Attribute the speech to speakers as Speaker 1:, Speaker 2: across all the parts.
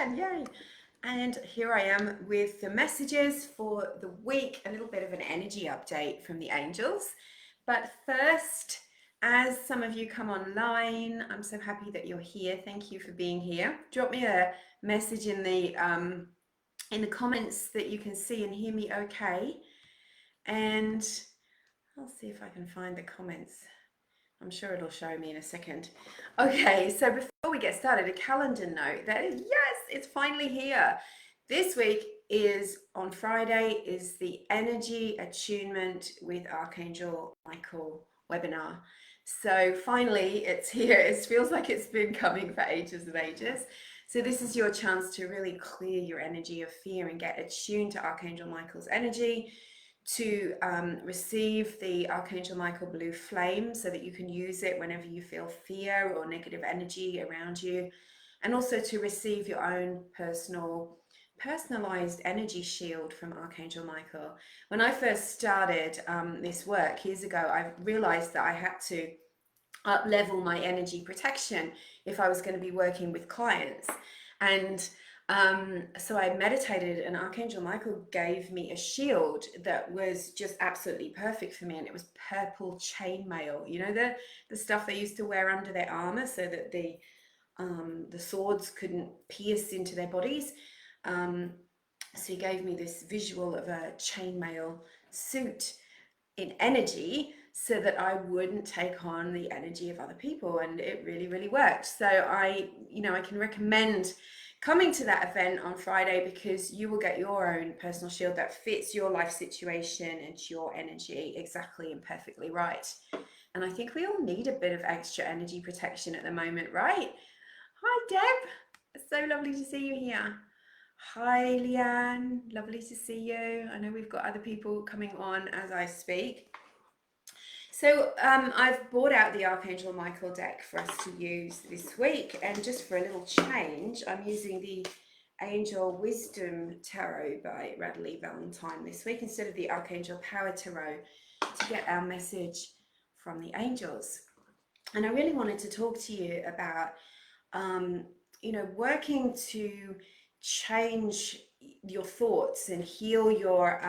Speaker 1: can, yay. And here I am with the messages for the week, a little bit of an energy update from the angels. But first, as some of you come online, I'm so happy that you're here. Thank you for being here. Drop me a message in the comments that you can see and hear me okay. And I'll see if I can find the comments. I'm sure it'll show me in a second. Okay, so before we get started, a calendar note that yes, it's finally here. This week is on Friday is the Energy Attunement with Archangel Michael webinar. So finally it's here. It feels like it's been coming for ages and ages. So this is your chance to really clear your energy of fear and get attuned to Archangel Michael's energy, to receive the Archangel Michael blue flame so that you can use it whenever you feel fear or negative energy around you, and also to receive your own personalized energy shield from Archangel Michael. When I first started this work years ago, I realized that I had to up level my energy protection if I was going to be working with clients. And so I meditated, and Archangel Michael gave me a shield that was just absolutely perfect for me, and it was purple chainmail. You know, the stuff they used to wear under their armor so that the swords couldn't pierce into their bodies. So he gave me this visual of a chainmail suit in energy so that I wouldn't take on the energy of other people, and it really, really worked. So I can recommend coming to that event on Friday, because you will get your own personal shield that fits your life situation and your energy exactly and perfectly right. And I think we all need a bit of extra energy protection at the moment, right? Hi, Deb. It's so lovely to see you here. Hi, Leanne. Lovely to see you. I know we've got other people coming on as I speak. So I've brought out the Archangel Michael deck for us to use this week, and just for a little change, I'm using the Angel Wisdom Tarot by Radley Valentine this week instead of the Archangel Power Tarot, to get our message from the angels. And I really wanted to talk to you about working to change your thoughts and heal your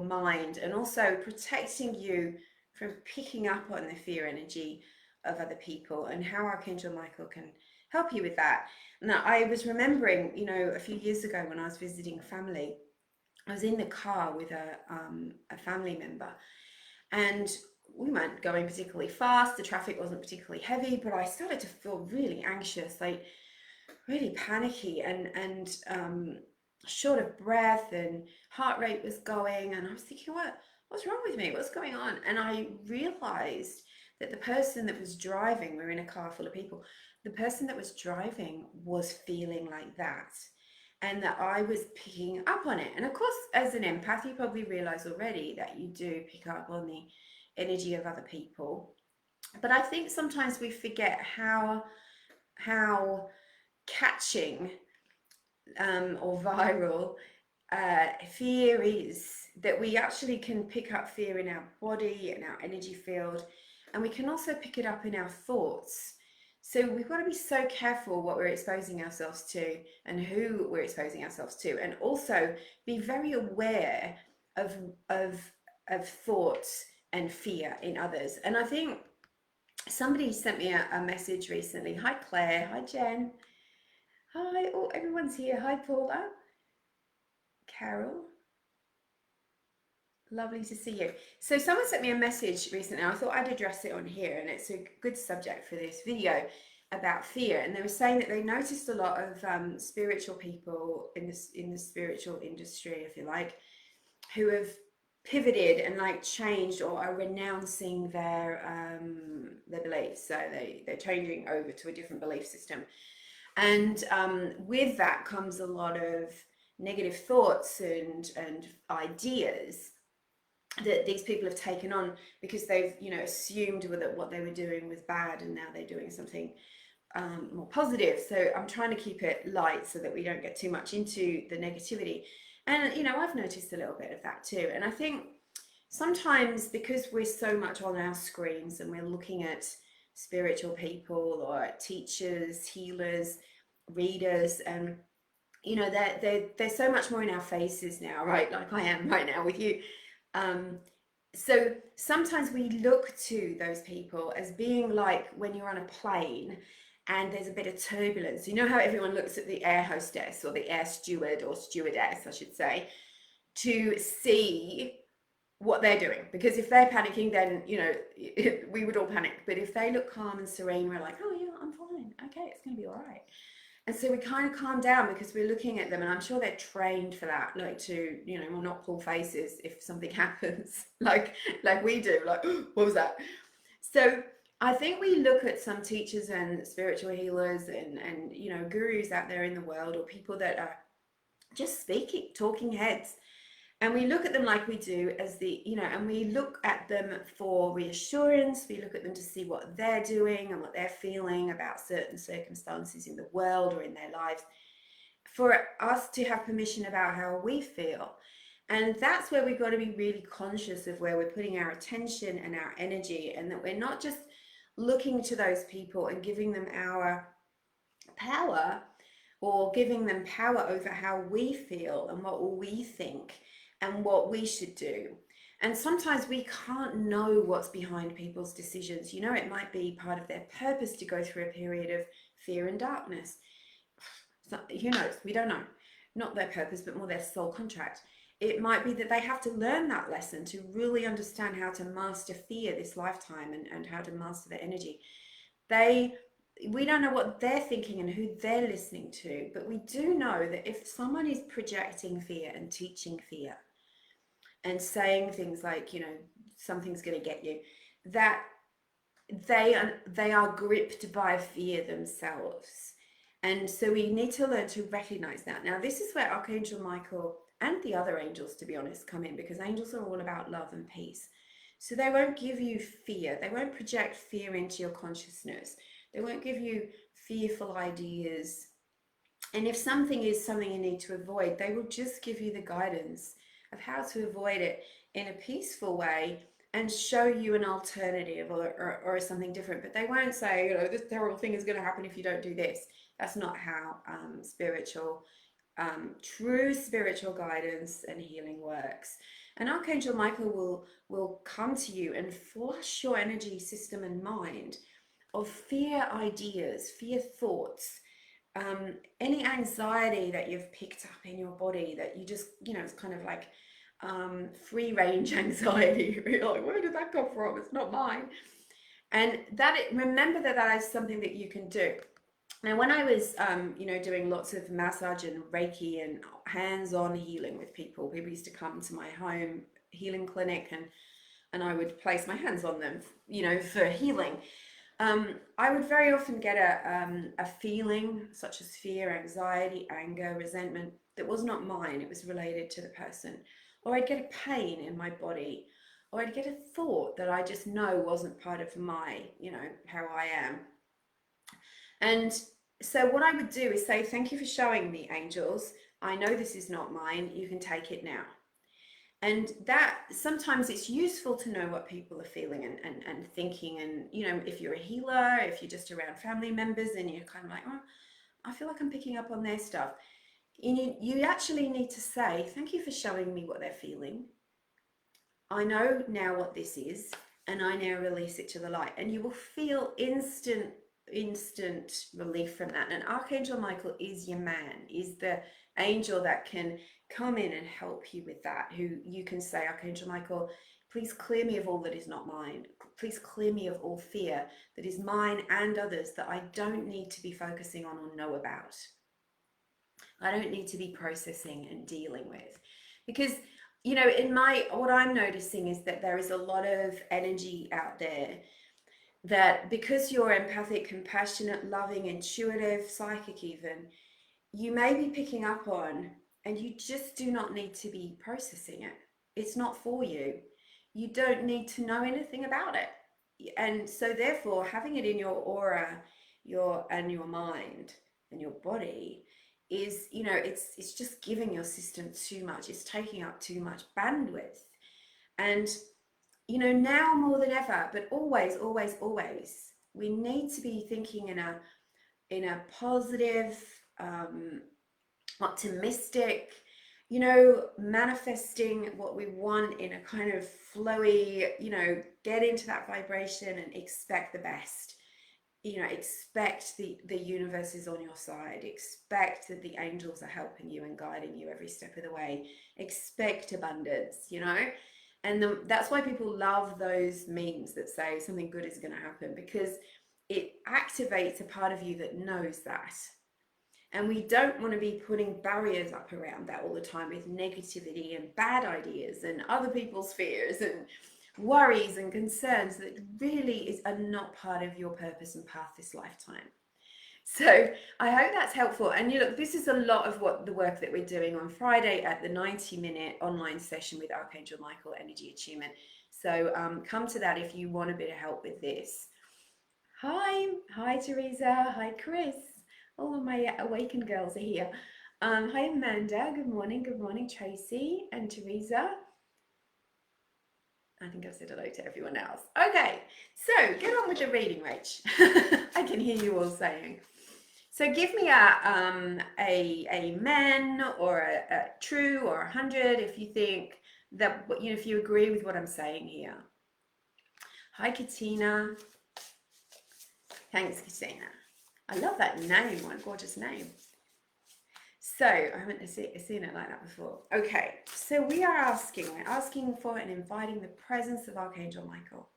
Speaker 1: mind, and also protecting you from picking up on the fear energy of other people, and how Archangel Michael can help you with that. Now, I was remembering, a few years ago when I was visiting family, I was in the car with a family member, and we weren't going particularly fast. The traffic wasn't particularly heavy, but I started to feel really anxious, like really panicky, and short of breath, and heart rate was going, and I was thinking, what's wrong with me? What's going on? And I realized that the person that was driving, we were in a car full of people, the person that was driving was feeling like that, and that I was picking up on it. And of course, as an empath, you probably realize already that you do pick up on the energy of other people. But I think sometimes we forget how catching or viral fear is, that we actually can pick up fear in our body and our energy field, and we can also pick it up in our thoughts. So we've got to be so careful what we're exposing ourselves to and who we're exposing ourselves to, and also be very aware of thoughts and fear in others. And I think somebody sent me a message recently. Hi Claire, hi Jen, hi, oh, everyone's here. Hi Paula, Carol, lovely to see you. So someone sent me a message recently. I thought I'd address it on here, and it's a good subject for this video, about fear. And they were saying that they noticed a lot of spiritual people in the spiritual industry, if you like, who have pivoted and like changed, or are renouncing their beliefs. So they're changing over to a different belief system, and with that comes a lot of negative thoughts and ideas that these people have taken on, because they've assumed that what they were doing was bad, and now they're doing something more positive. So I'm trying to keep it light so that we don't get too much into the negativity. And I've noticed a little bit of that too. And I think sometimes, because we're so much on our screens and we're looking at spiritual people or teachers, healers, readers, and you know, they're so much more in our faces now, right? Like I am right now with you. So sometimes we look to those people as being like when you're on a plane and there's a bit of turbulence. You know how everyone looks at the air hostess or the air steward or stewardess, I should say, to see what they're doing, because if they're panicking, then we would all panic. But if they look calm and serene, we're like, oh yeah, I'm fine, okay, it's gonna be all right. And so we kind of calm down because we're looking at them, and I'm sure they're trained for that, like to, will not pull faces if something happens, like we do, like what was that? So I think we look at some teachers and spiritual healers and gurus out there in the world, or people that are just speaking, talking heads, and we look at them like we do as and we look at them for reassurance. We look at them to see what they're doing and what they're feeling about certain circumstances in the world or in their lives, for us to have permission about how we feel. And that's where we've got to be really conscious of where we're putting our attention and our energy, and that we're not just looking to those people and giving them our power, or giving them power over how we feel and what we think and what we should do. And sometimes we can't know what's behind people's decisions. It might be part of their purpose to go through a period of fear and darkness. So, who knows? We don't know. Not their purpose, but more their soul contract. It might be that they have to learn that lesson to really understand how to master fear this lifetime, and how to master their energy. We don't know what they're thinking and who they're listening to, but we do know that if someone is projecting fear and teaching fear and saying things like, something's going to get you, that they are gripped by fear themselves. And so we need to learn to recognize that. Now, this is where Archangel Michael and the other angels, to be honest, come in, because angels are all about love and peace. So they won't give you fear. They won't project fear into your consciousness. They won't give you fearful ideas. And if something is something you need to avoid, they will just give you the guidance of how to avoid it in a peaceful way, and show you an alternative, or something different. But they won't say, this terrible thing is going to happen if you don't do this. That's not how true spiritual guidance and healing works. And Archangel Michael will come to you and flush your energy system and mind of fear ideas, fear thoughts, any anxiety that you've picked up in your body that you just, it's kind of like free range anxiety. You're like, where did that come from? It's not mine. And remember that is something that you can do. Now, when I was, doing lots of massage and Reiki and hands-on healing with people used to come to my home healing clinic, and I would place my hands on them, for healing. I would very often get a feeling such as fear, anxiety, anger, resentment that was not mine. It was related to the person. Or I'd get a pain in my body, or I'd get a thought that I just know wasn't part of my, how I am. And so what I would do is say, thank you for showing me, angels. I know this is not mine. You can take it now. And that sometimes it's useful to know what people are feeling and thinking. And, if you're a healer, if you're just around family members and you're kind of like, oh, I feel like I'm picking up on their stuff. You actually need to say, thank you for showing me what they're feeling. I know now what this is, and I now release it to the light. And you will feel instant relief from that. And Archangel Michael is your man, is the angel that can come in and help you with that, who you can say, Archangel Michael, please clear me of all that is not mine. Please clear me of all fear that is mine and others that I don't need to be focusing on or know about. I don't need to be processing and dealing with. Because, what I'm noticing is that there is a lot of energy out there that, because you're empathic, compassionate, loving, intuitive, psychic even, you may be picking up on, and you just do not need to be processing it. It's not for you. You don't need to know anything about it. And so therefore, having it in your aura, your mind and your body is, it's just giving your system too much. It's taking up too much bandwidth. And now more than ever, but always, always, always, we need to be thinking in a positive, optimistic, you know, manifesting what we want in a kind of flowy, you know, get into that vibration and expect the best. You know, expect the universe is on your side. Expect that the angels are helping you and guiding you every step of the way. Expect abundance, you know. And that's why people love those memes that say something good is going to happen, because it activates a part of you that knows that. And we don't want to be putting barriers up around that all the time with negativity and bad ideas and other people's fears and worries and concerns that really are not part of your purpose and path this lifetime. So I hope that's helpful. And you look, this is a lot of what the work that we're doing on Friday at the 90-minute online session with Archangel Michael Energy Attunement. So come to that if you want a bit of help with this. Hi Teresa, hi Chris. All of my awakened girls are here. Hi Amanda, good morning Tracy and Teresa. I think I've said hello to everyone else. Okay, so get on with the reading, Rach. I can hear you all saying. So give me a man or a true or 100 if you think that, you know, if you agree with what I'm saying here. Hi Katina. Thanks Katina. I love that name. What a gorgeous name. So I haven't seen it like that before. Okay, so we're asking for and inviting the presence of Archangel Michael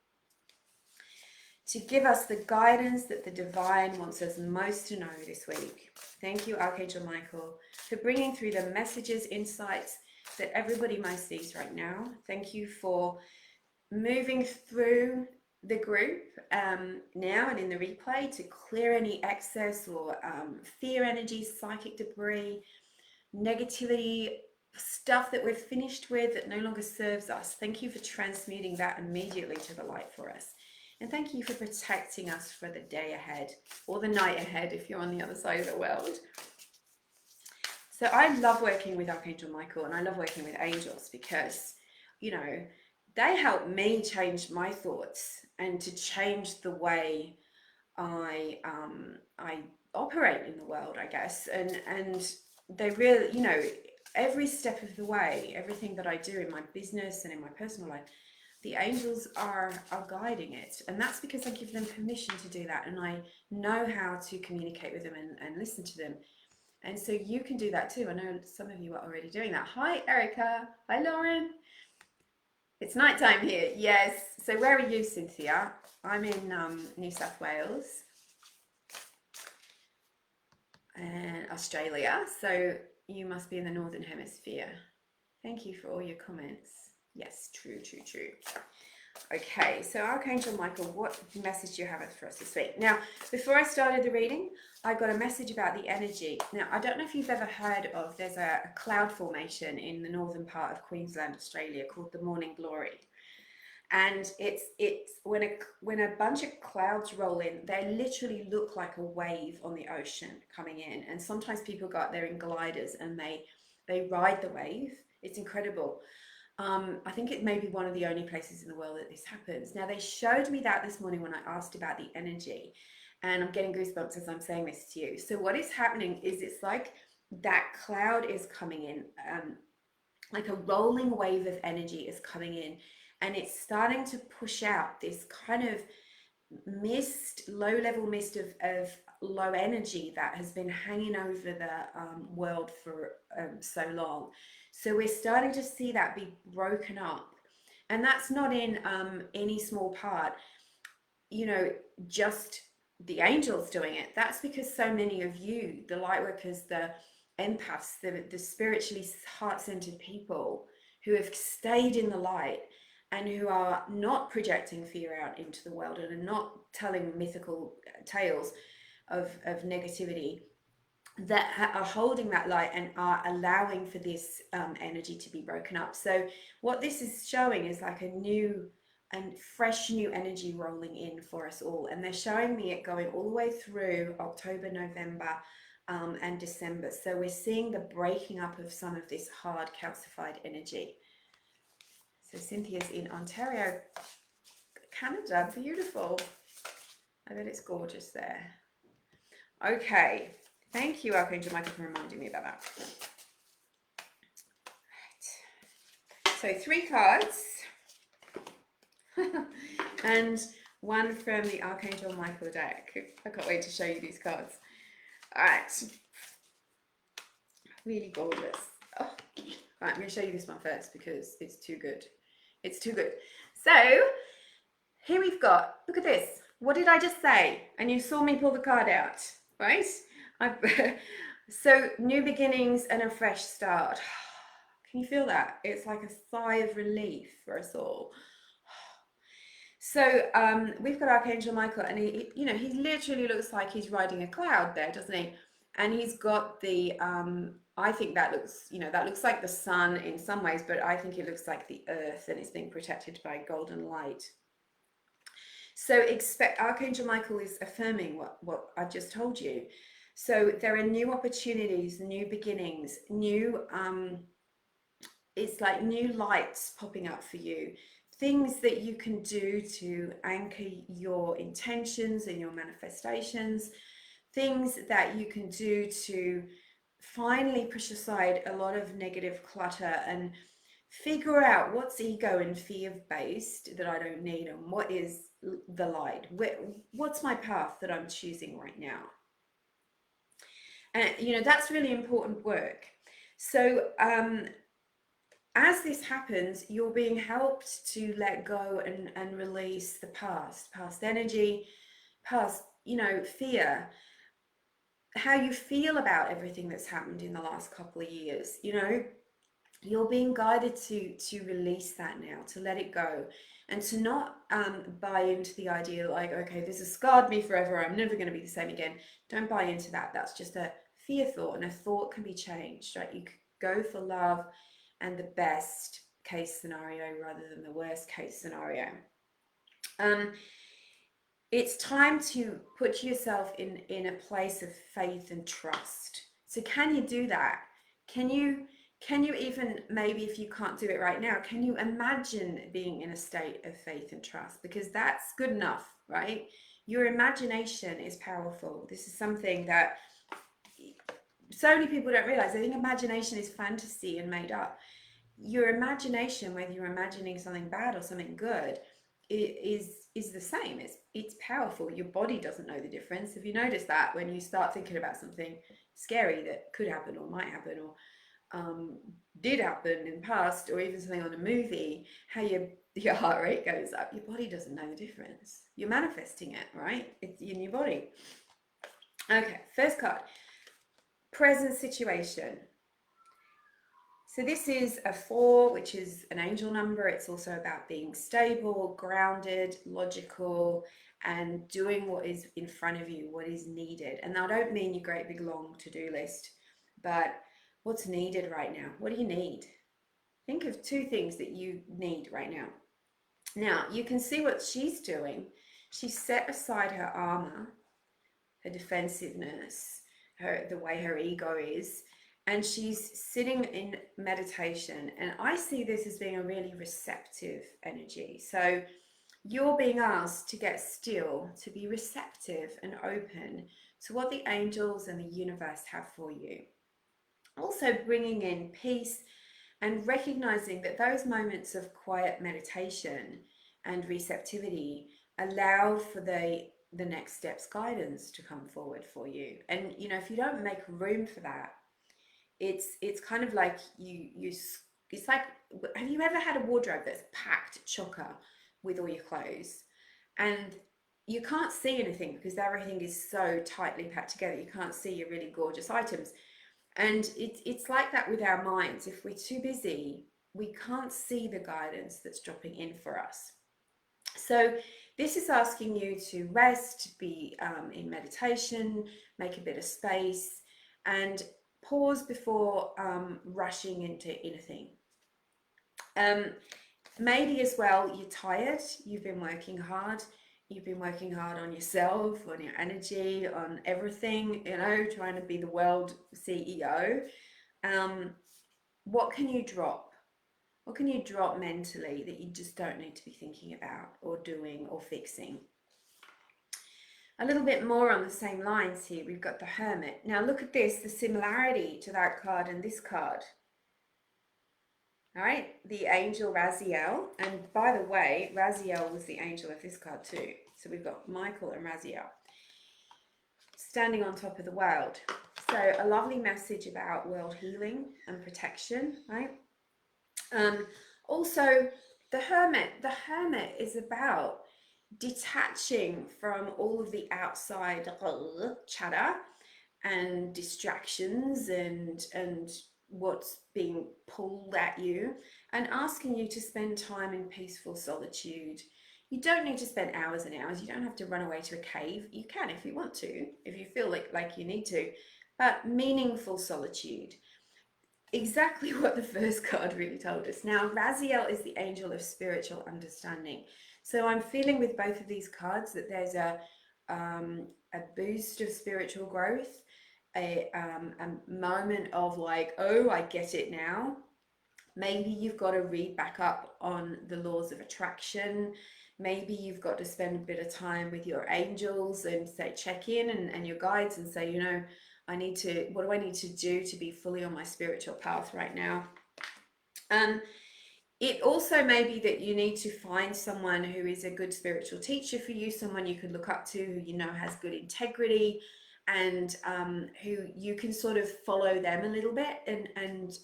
Speaker 1: to give us the guidance that the divine wants us most to know this week. Thank you, Archangel Michael, for bringing through the messages, insights that everybody most needs right now. Thank you for moving through the group now and in the replay to clear any excess or fear energy, psychic debris, negativity, stuff that we're finished with that no longer serves us. Thank you for transmuting that immediately to the light for us. And thank you for protecting us for the day ahead or the night ahead if you're on the other side of the world. So I love working with Archangel Michael and I love working with angels because, you know, they help me change my thoughts and to change the way I operate in the world, I guess. And they really, you know, every step of the way, everything that I do in my business and in my personal life, the angels are guiding it. And that's because I give them permission to do that. And I know how to communicate with them and listen to them. And so you can do that too. I know some of you are already doing that. Hi, Erica. Hi, Lauren. It's nighttime here. Yes. So where are you, Cynthia? I'm in New South Wales and Australia. So you must be in the Northern Hemisphere. Thank you for all your comments. Yes, true. Okay, so Archangel Michael, what message do you have for us this week? Now, before I started the reading, I got a message about the energy. Now, I don't know if you've ever heard of, there's a cloud formation in the northern part of Queensland, Australia, called the Morning Glory. And it's when a bunch of clouds roll in, they literally look like a wave on the ocean coming in. And sometimes people go out there in gliders and they ride the wave. It's incredible. I think it may be one of the only places in the world that this happens. Now, they showed me that this morning when I asked about the energy, and I'm getting goosebumps as I'm saying this to you. So what is happening is it's like that cloud is coming in, like a rolling wave of energy is coming in, and it's starting to push out this kind of mist, low-level mist of low energy that has been hanging over the world for so long. So we're starting to see that be broken up. And that's not in any small part, you know, just the angels doing it. That's because so many of you, the light workers, the empaths, the spiritually heart-centered people who have stayed in the light and who are not projecting fear out into the world and are not telling mythical tales of negativity, that are holding that light and are allowing for this energy to be broken up. So what this is showing is like a new and fresh new energy rolling in for us all. And they're showing me it going all the way through October, November, and December. So we're seeing the breaking up of some of this hard calcified energy. So Cynthia's in Ontario, Canada. Beautiful. I bet it's gorgeous there. Okay, Thank you, Archangel Michael, for reminding me about that. Right. So 3 cards and one from the Archangel Michael deck. I can't wait to show you these cards. All right. Really gorgeous. Oh. Right, I'm going to show you this one first because it's too good. It's too good. So here we've got, look at this. What did I just say? And you saw me pull the card out, right? So new beginnings and a fresh start. Can you feel that? It's like a sigh of relief for us all. So we've got Archangel Michael, and he literally looks like he's riding a cloud there, doesn't he? And he's got the, I think that looks like the sun in some ways, but I think it looks like the earth, and it's being protected by golden light. So Archangel Michael is affirming what I just told you. So there are new opportunities, new beginnings, it's like new lights popping up for you. Things that you can do to anchor your intentions and your manifestations. Things that you can do to finally push aside a lot of negative clutter and figure out what's ego and fear based that I don't need, and what is the light. What's my path that I'm choosing right now? And that's really important work. So as this happens, you're being helped to let go and release the past energy, past fear, how you feel about everything that's happened in the last couple of years. You're being guided to release that now, to let it go, and to not buy into the idea like, okay, this has scarred me forever, I'm never going to be the same again. Don't buy into that. That's just a fear thought, and a thought can be changed, right? You could go for love and the best case scenario rather than the worst case scenario. It's time to put yourself in a place of faith and trust. So can you do that? Can you even, maybe if you can't do it right now, can you imagine being in a state of faith and trust? Because that's good enough, right? Your imagination is powerful. This is something that so many people don't realize. They think imagination is fantasy and made up. Your imagination, whether you're imagining something bad or something good, is the same. It's powerful. Your body doesn't know the difference. Have you noticed that when you start thinking about something scary that could happen or might happen or did happen in the past, or even something on a movie, how your heart rate goes up? Your body doesn't know the difference. You're manifesting it, right? It's in your body. Okay, first card, present situation. So this is a 4, which is an angel number. It's also about being stable, grounded, logical, and doing what is in front of you, what is needed. And I don't mean your great big long to-do list, but what's needed right now? What do you need? Think of 2 things that you need right now. Now, you can see what she's doing. She set aside her armor, her defensiveness, the way her ego is, and she's sitting in meditation. And I see this as being a really receptive energy. So you're being asked to get still, to be receptive and open to what the angels and the universe have for you. Also bringing in peace and recognizing that those moments of quiet meditation and receptivity allow for the next steps guidance to come forward for you. And if you don't make room for that, it's kind of like it's like, have you ever had a wardrobe that's packed chocker with all your clothes, and you can't see anything because everything is so tightly packed together? You can't see your really gorgeous items. And it's like that with our minds. If we're too busy, we can't see the guidance that's dropping in for us. So this is asking you to rest, be in meditation, make a bit of space, and pause before rushing into anything. Maybe as well, you're tired, you've been working hard on yourself, on your energy, on everything, trying to be the world CEO. What can you drop? What can you drop mentally that you just don't need to be thinking about or doing or fixing? A little bit more on the same lines here, we've got the Hermit. Now look at this, the similarity to that card and this card. All right, the Angel Raziel. And by the way, Raziel was the angel of this card too. So we've got Michael and Raziel standing on top of the world. So a lovely message about world healing and protection, right? Also, the Hermit is about detaching from all of the outside chatter and distractions and what's being pulled at you, and asking you to spend time in peaceful solitude. You don't need to spend hours and hours. You don't have to run away to a cave. You can if you want to, if you feel like you need to, but meaningful solitude. Exactly what the first card really told us. Now, Raziel is the angel of spiritual understanding. So I'm feeling with both of these cards that there's a boost of spiritual growth, a moment of like, oh, I get it now. Maybe you've got to read back up on the laws of attraction. Maybe you've got to spend a bit of time with your angels and say, check in and your guides and say, you know, what do I need to do to be fully on my spiritual path right now? It also may be that you need to find someone who is a good spiritual teacher for you, someone you could look up to, who you know has good integrity, and who you can sort of follow them a little bit and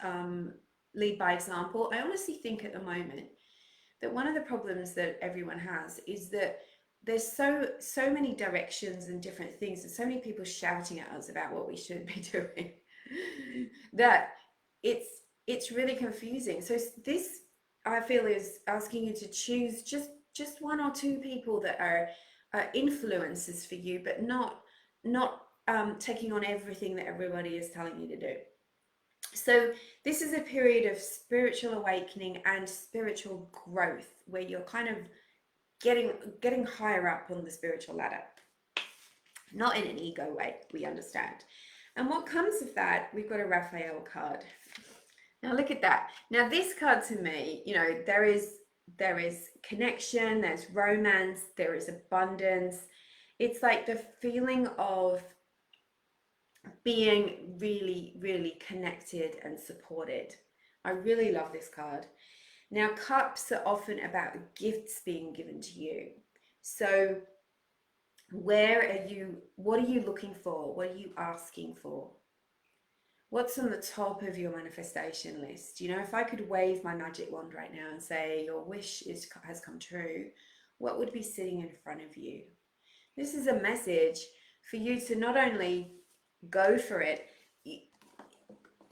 Speaker 1: lead by example. I honestly think at the moment that one of the problems that everyone has is that there's so many directions and different things, and so many people shouting at us about what we should be doing that it's really confusing. So this, I feel, is asking you to choose just one or two people that are influences for you, but not taking on everything that everybody is telling you to do. So this is a period of spiritual awakening and spiritual growth, where you're kind of getting higher up on the spiritual ladder, not in an ego way, we understand. And what comes of that, we've got a Raphael card. Now look at that. Now this card, to me, you know, there is connection, there's romance, there is abundance. It's like the feeling of being really, really connected and supported. I really love this card. Now, cups are often about gifts being given to you. So what are you looking for? What are you asking for? What's on the top of your manifestation list? You know, if I could wave my magic wand right now and say your wish has come true, what would be sitting in front of you? This is a message for you to not only go for it,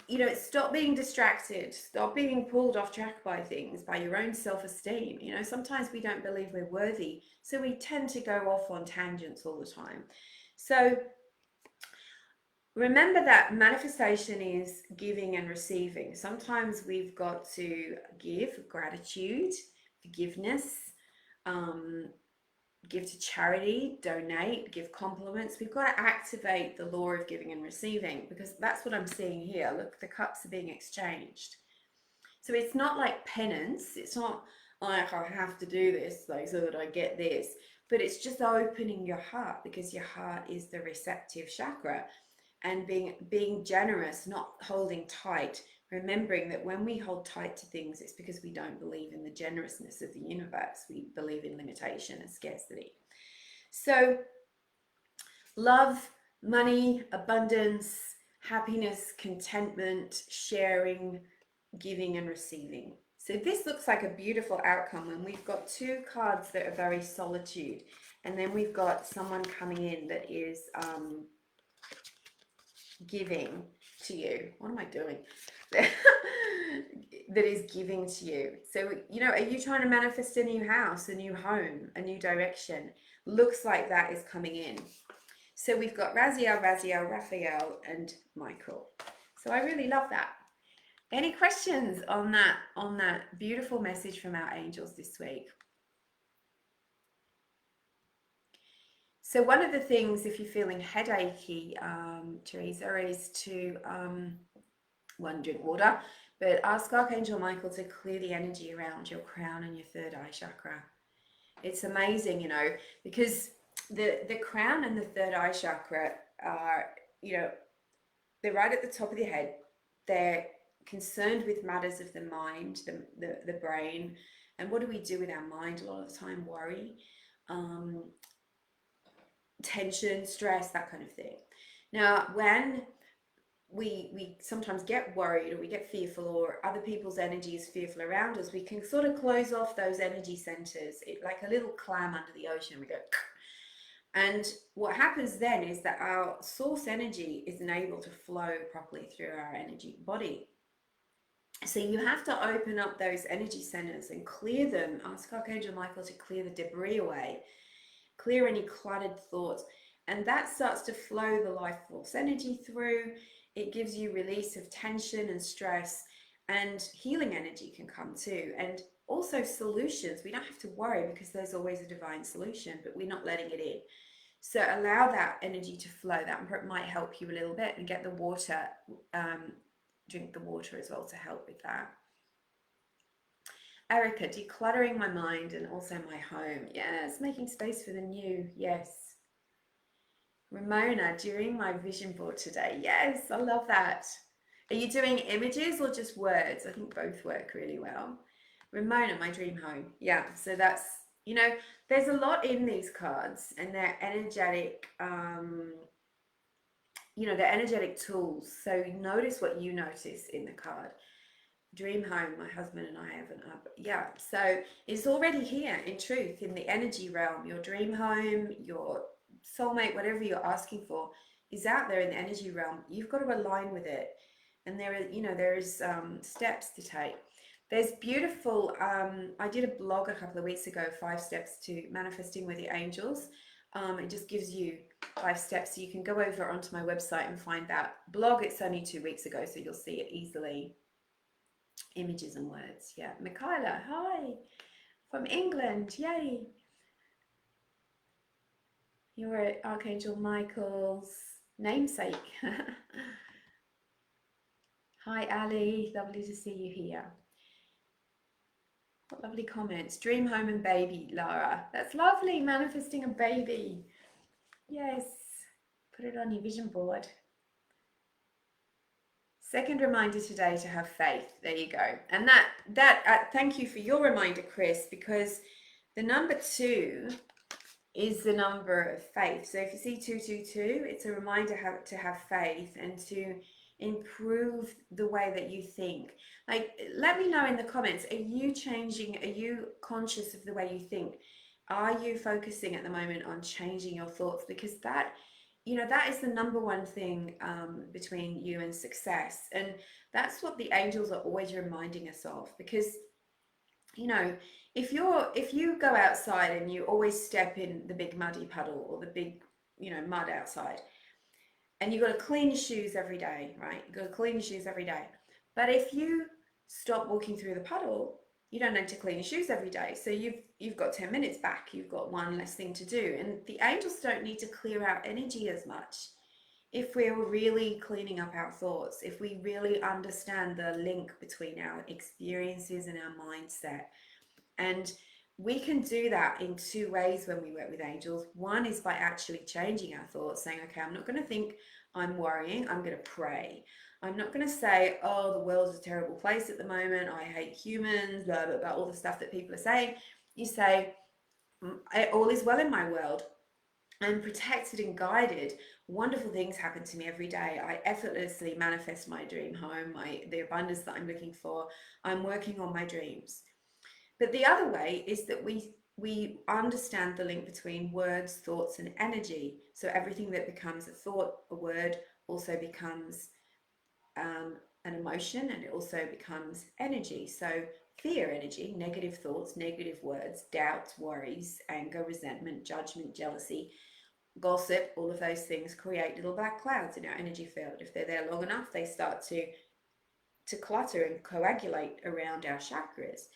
Speaker 1: you know, stop being distracted, stop being pulled off track by things, by your own self-esteem. You know, sometimes we don't believe we're worthy, so we tend to go off on tangents all the time. So remember that manifestation is giving and receiving. Sometimes we've got to give gratitude, forgiveness, give to charity, donate, give compliments. We've got to activate the law of giving and receiving, because that's what I'm seeing here. Look, the cups are being exchanged. So it's not like penance. It's not like I have to do this like so that I get this, but it's just opening your heart, because your heart is the receptive chakra, and being generous, not holding tight. Remembering that when we hold tight to things, it's because we don't believe in the generousness of the universe. We believe in limitation and scarcity. So love, money, abundance, happiness, contentment, sharing, giving and receiving. So this looks like a beautiful outcome when we've got two cards that are very solitude, and then we've got someone coming in that is giving to you. What am I doing? That is giving to you. So, you know, are you trying to manifest a new house, a new home, a new direction? Looks like that is coming in. So we've got Raziel, Raphael, and Michael. So I really love that. Any questions on that beautiful message from our angels this week? So one of the things, if you're feeling headachy, Teresa, is to one, drink water, but ask Archangel Michael to clear the energy around your crown and your third eye chakra. It's amazing, you know, because the crown and the third eye chakra are, you know, they're right at the top of the head. They're concerned with matters of the mind, the brain. And what do we do with our mind a lot of the time? Worry, um, tension, stress, that kind of thing. Now, when we sometimes get worried or we get fearful, or other people's energy is fearful around us, we can sort of close off those energy centers, like a little clam under the ocean. We go, and what happens then is that our source energy isn't able to flow properly through our energy body. So you have to open up those energy centers and clear them. Ask Archangel Michael to clear the debris away, clear any cluttered thoughts, and that starts to flow the life force energy through. It gives you release of tension and stress, and healing energy can come too, and also solutions. We don't have to worry because there's always a divine solution, but we're not letting it in. So allow that energy to flow. That might help you a little bit. And get the water, drink the water as well to help with that. Erica, decluttering my mind and also my home. Yes, making space for the new. Yes. Ramona, doing my vision board today. Yes, I love that. Are you doing images or just words? I think both work really well. Ramona, my dream home. Yeah, so that's, you know, there's a lot in these cards, and they're energetic, you know, they're energetic tools. So notice what you notice in the card. Dream home, my husband and I have an up. Yeah, so it's already here in truth, in the energy realm. Your dream home, your soulmate, whatever you're asking for, is out there in the energy realm. You've got to align with it. And there is, you know, there is steps to take. There's beautiful, I did a blog a couple of weeks ago, 5 steps to manifesting with your angels. It just gives you 5 steps. So you can go over onto my website and find that blog. It's only 2 weeks ago, so you'll see it easily. Images and words. Yeah. Michaela, hi. From England. Yay. You're Archangel Michael's namesake. Hi, Ali. Lovely to see you here. What lovely comments. Dream home and baby, Lara. That's lovely. Manifesting a baby. Yes. Put it on your vision board. Second reminder today to have faith. There you go. And thank you for your reminder, Chris, because the number 2 is the number of faith. So if you see 222, it's a reminder to have faith and to improve the way that you think. Like, let me know in the comments, are you changing? Are you conscious of the way you think? Are you focusing at the moment on changing your thoughts? Because that, you know, that is the number one thing between you and success. And that's what the angels are always reminding us of. Because, you know, if you go outside and you always step in the big muddy puddle or the big, you know, mud outside, and you've got to clean your shoes every day, right? You've got to clean your shoes every day. But if you stop walking through the puddle, you don't need to clean your shoes every day. So you've got 10 minutes back. You've got one less thing to do. And the angels don't need to clear out energy as much if we're really cleaning up our thoughts, if we really understand the link between our experiences and our mindset. And we can do that in 2 ways when we work with angels. One is by actually changing our thoughts, saying, okay, I'm not going to think I'm worrying, I'm going to pray. I'm not going to say, oh, the world's a terrible place at the moment, I hate humans, blah, blah, blah, all the stuff that people are saying. You say, all is well in my world. I'm protected and guided. Wonderful things happen to me every day. I effortlessly manifest my dream home, the abundance that I'm looking for. I'm working on my dreams. But the other way is that we understand the link between words, thoughts, and energy. So everything that becomes a thought, a word, also becomes an emotion, and it also becomes energy. So fear energy, negative thoughts, negative words, doubts, worries, anger, resentment, judgment, jealousy, gossip, all of those things create little black clouds in our energy field. If they're there long enough, they start to clutter and coagulate around our chakras.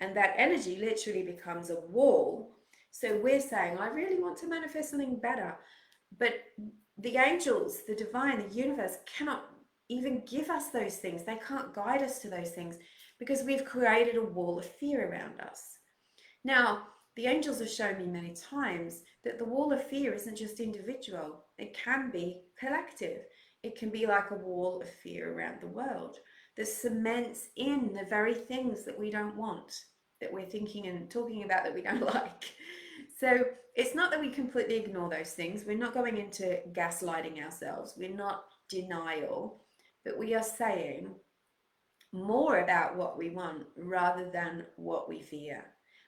Speaker 1: And that energy literally becomes a wall. So we're saying, I really want to manifest something better. But the angels, the divine, the universe cannot even give us those things. They can't guide us to those things because we've created a wall of fear around us. Now, the angels have shown me many times that the wall of fear isn't just individual, it can be collective. It can be like a wall of fear around the world that cements in the very things that we don't want, that we're thinking and talking about that we don't like. So it's not that we completely ignore those things. We're not going into gaslighting ourselves. We're not denial, but we are saying more about what we want rather than what we fear.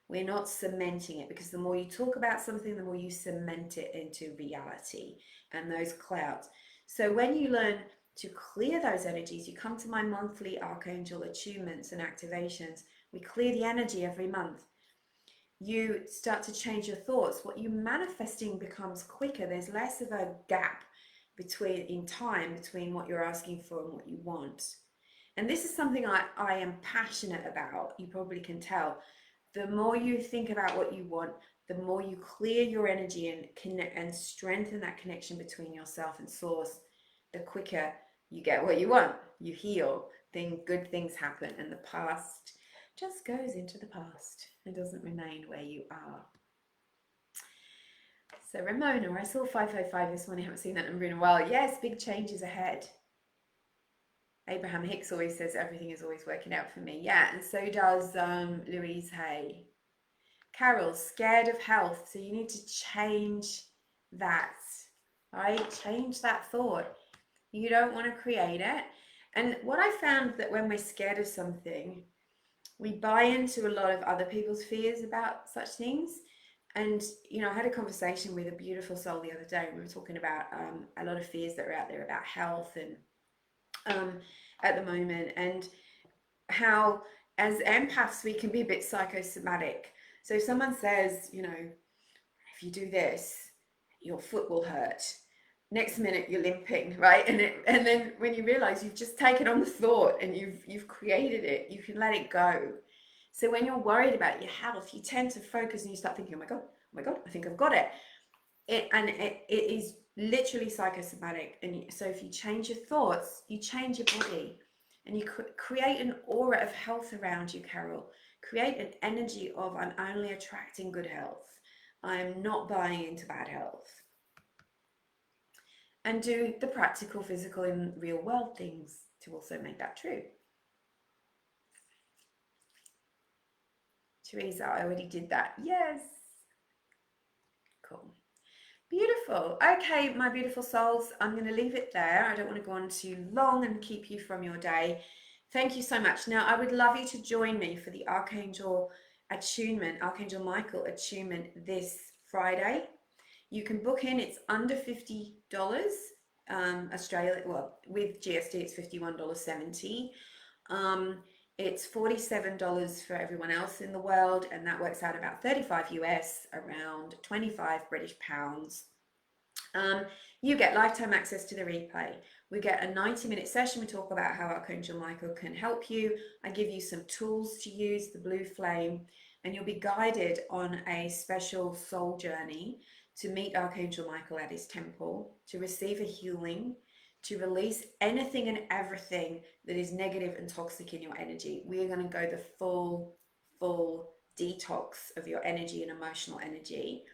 Speaker 1: We're not cementing it, because the more you talk about something, the more you cement it into reality and those clouds. So when you learn to clear those energies, you come to my monthly Archangel attunements and activations. We clear the energy every month. You start to change your thoughts. What you're manifesting becomes quicker. There's less of a gap in time between what you're asking for and what you want. And this is something I am passionate about. You probably can tell. The more you think about what you want, the more you clear your energy and connect and strengthen that connection between yourself and source, the quicker you get what you want. You heal, then good things happen, and the past just goes into the past and doesn't remain where you are. So Ramona, I saw 555 this morning. I haven't seen that number in a while. Yes, big changes ahead. Abraham Hicks always says everything is always working out for me. Yeah, and so does Louise Hay. Carol, scared of health. So you need to change that, right? Change that thought. You don't want to create it. And what I found that when we're scared of something, we buy into a lot of other people's fears about such things. And, you know, I had a conversation with a beautiful soul the other day. We were talking about a lot of fears that are out there about health and at the moment, and how as empaths we can be a bit psychosomatic. So if someone says, you know, if you do this, your foot will hurt. Next minute you're limping, right? And then when you realize you've just taken on the thought and you've created it, you can let it go. So when you're worried about your health, you tend to focus and you start thinking, oh my god, I think I've got it. It is literally psychosomatic. And so if you change your thoughts, you change your body, and you create an aura of health around you, Carol. Create an energy of, I'm only attracting good health. I'm not buying into bad health. And do the practical, physical, and real world things to also make that true. Teresa, I already did that. Yes. Cool. Beautiful. Okay, my beautiful souls, I'm going to leave it there. I don't want to go on too long and keep you from your day. Thank you so much. Now, I would love you to join me for the Archangel Attunement, Archangel Michael Attunement this Friday. You can book in. It's under $50 Australia. Well, with GST, it's $51.70. It's $47 for everyone else in the world, and that works out about 35 US, around 25 British pounds. You get lifetime access to the replay. We get a 90-minute session. We talk about how Archangel Michael can help you. I give you some tools to use, the blue flame, and you'll be guided on a special soul journey to meet Archangel Michael at his temple, to receive a healing, to release anything and everything that is negative and toxic in your energy. We are going to go the full detox of your energy and emotional energy.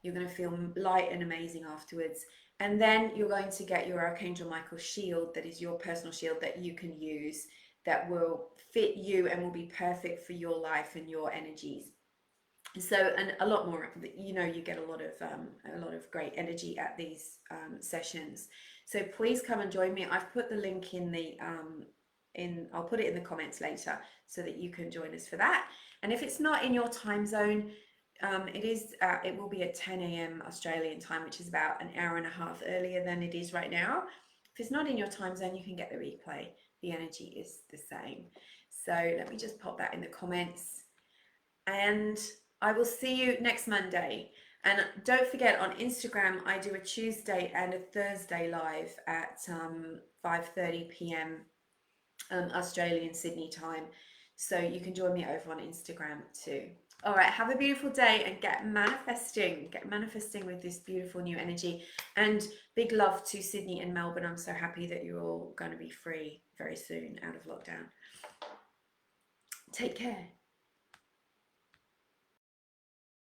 Speaker 1: You're going to feel light and amazing afterwards. And then you're going to get your Archangel Michael shield, that is your personal shield that you can use, that will fit you and will be perfect for your life and your energies. So, and a lot more, you know, you get a lot of great energy at these sessions. So please come and join me. I've put the link in the I'll put it in the comments later so that you can join us for that. And if it's not in your time zone, it will be at 10 a.m. Australian time, which is about an hour and a half earlier than it is right now. If it's not in your time zone, you can get the replay. The energy is the same. So let me just pop that in the comments. And I will see you next Monday. And don't forget, on Instagram, I do a Tuesday and a Thursday live at 5:30 p.m. Australian Sydney time. So you can join me over on Instagram too. All right, have a beautiful day and get manifesting with this beautiful new energy. And big love to Sydney and Melbourne. I'm so happy that you're all going to be free very soon out of lockdown. Take care.